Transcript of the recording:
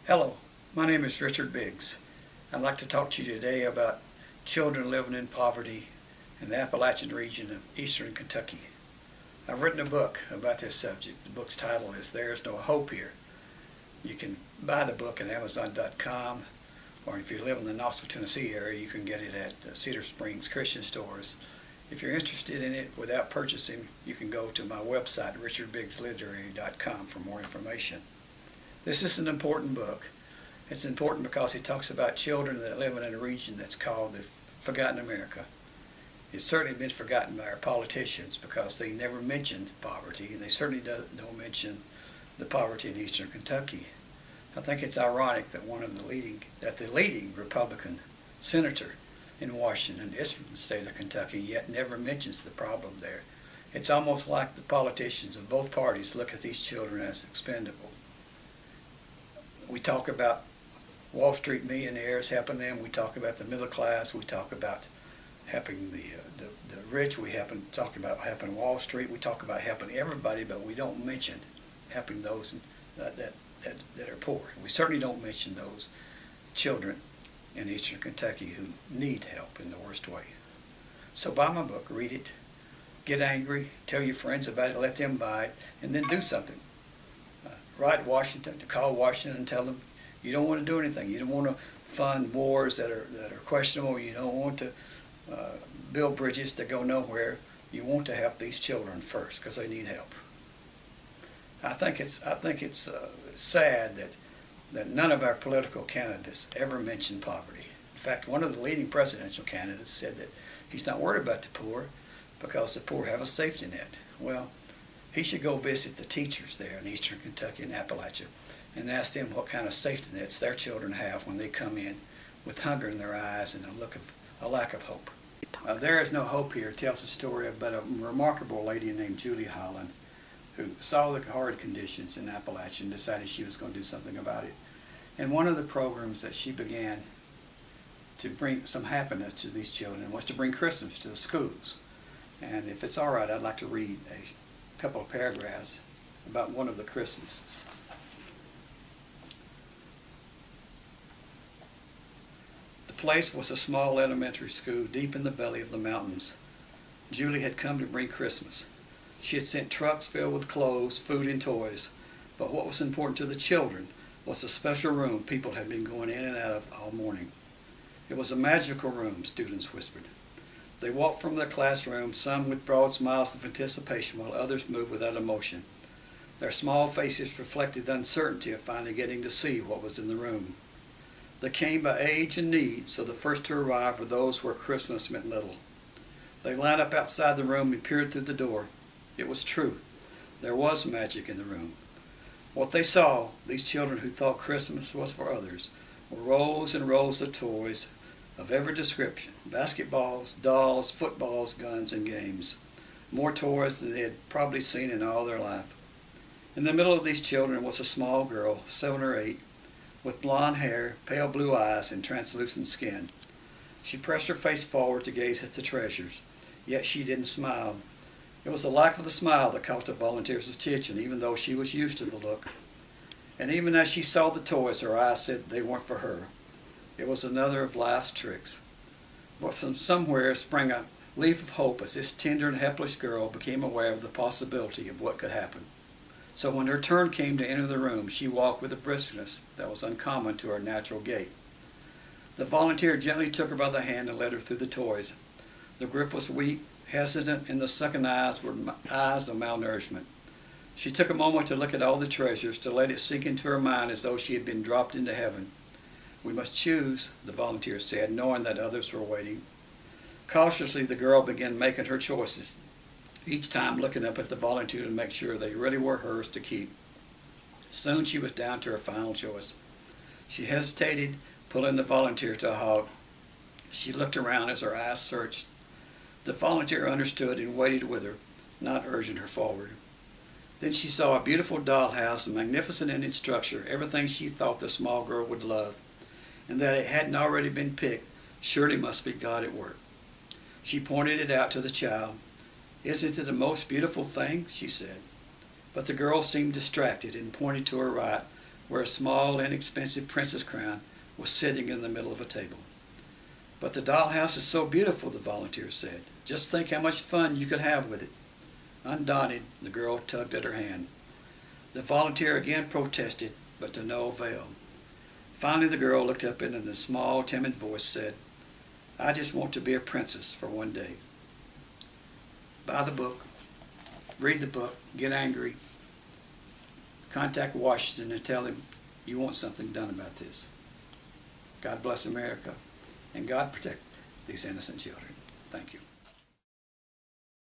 Hello, my name is Richard Biggs. I'd like to talk to you today about children living in poverty in the Appalachian region of eastern Kentucky. I've written a book about this subject. The book's title is There's No Hope Here. You can buy the book at Amazon.com, or if you live in the Knoxville, Tennessee area, you can get it at Cedar Springs Christian stores. If you're interested in it without purchasing, you can go to my website, richardbiggsliterary.com, for more information. This is an important book. It's important because it talks about children that live in a region that's called the Forgotten America. It's certainly been forgotten by our politicians because they never mentioned poverty, and they certainly don't mention the poverty in eastern Kentucky. I think it's ironic that the leading Republican senator in Washington is from the state of Kentucky, yet never mentions the problem there. It's almost like the politicians of both parties look at these children as expendable. We talk about Wall Street millionaires helping them. We talk about the middle class. We talk about helping the rich. We talk about helping Wall Street. We talk about helping everybody, but we don't mention helping those that are poor. We certainly don't mention those children in eastern Kentucky who need help in the worst way. So buy my book, read it, get angry, tell your friends about it, let them buy it, and then do something. Write Washington, to call Washington and tell them you don't want to do anything. You don't want to fund wars that are questionable. You don't want to build bridges that go nowhere. You want to help these children first because they need help. I think it's sad that none of our political candidates ever mention poverty. In fact, one of the leading presidential candidates said that he's not worried about the poor because the poor have a safety net. Well, he should go visit the teachers there in eastern Kentucky and Appalachia and ask them what kind of safety nets their children have when they come in with hunger in their eyes and a lack of hope. There Is No Hope Here tells the story about a remarkable lady named Julie Holland who saw the hard conditions in Appalachia and decided she was going to do something about it. And one of the programs that she began to bring some happiness to these children was to bring Christmas to the schools. And if it's all right, I'd like to read a couple of paragraphs about one of the Christmases. The place was a small elementary school deep in the belly of the mountains. Julie had come to bring Christmas. She had sent trucks filled with clothes, food, and toys, but what was important to the children was the special room people had been going in and out of all morning. It was a magical room, students whispered. They walked from their classroom, some with broad smiles of anticipation, while others moved without emotion. Their small faces reflected the uncertainty of finally getting to see what was in the room. They came by age and need, so the first to arrive were those where Christmas meant little. They lined up outside the room and peered through the door. It was true. There was magic in the room. What they saw, these children who thought Christmas was for others, were rows and rows of toys of every description: basketballs, dolls, footballs, guns, and games. More toys than they had probably seen in all their life. In the middle of these children was a small girl, 7 or 8, with blonde hair, pale blue eyes, and translucent skin. She pressed her face forward to gaze at the treasures, yet she didn't smile. It was the lack of the smile that caught the volunteers' attention, even though she was used to the look. And even as she saw the toys, her eyes said they weren't for her. It was another of life's tricks. But from somewhere sprang a leaf of hope as this tender and helpless girl became aware of the possibility of what could happen. So when her turn came to enter the room, she walked with a briskness that was uncommon to her natural gait. The volunteer gently took her by the hand and led her through the toys. The grip was weak, hesitant, and the sunken eyes were eyes of malnourishment. She took a moment to look at all the treasures, to let it sink into her mind as though she had been dropped into heaven. We must choose, the volunteer said, knowing that others were waiting. Cautiously, the girl began making her choices, each time looking up at the volunteer to make sure they really were hers to keep. Soon she was down to her final choice. She hesitated, pulling the volunteer to a halt. She looked around as her eyes searched. The volunteer understood and waited with her, not urging her forward. Then she saw a beautiful dollhouse, magnificent in its structure, everything she thought the small girl would love, and that it hadn't already been picked surely must be God at work. She pointed it out to the child. "Isn't it the most beautiful thing?" she said. But the girl seemed distracted and pointed to her right, where a small, inexpensive princess crown was sitting in the middle of a table. "But the dollhouse is so beautiful," the volunteer said. "Just think how much fun you could have with it." Undaunted, the girl tugged at her hand. The volunteer again protested, but to no avail. Finally, the girl looked up and in a small, timid voice said, "I just want to be a princess for one day." Buy the book, read the book, get angry, contact Washington and tell him you want something done about this. God bless America, and God protect these innocent children. Thank you.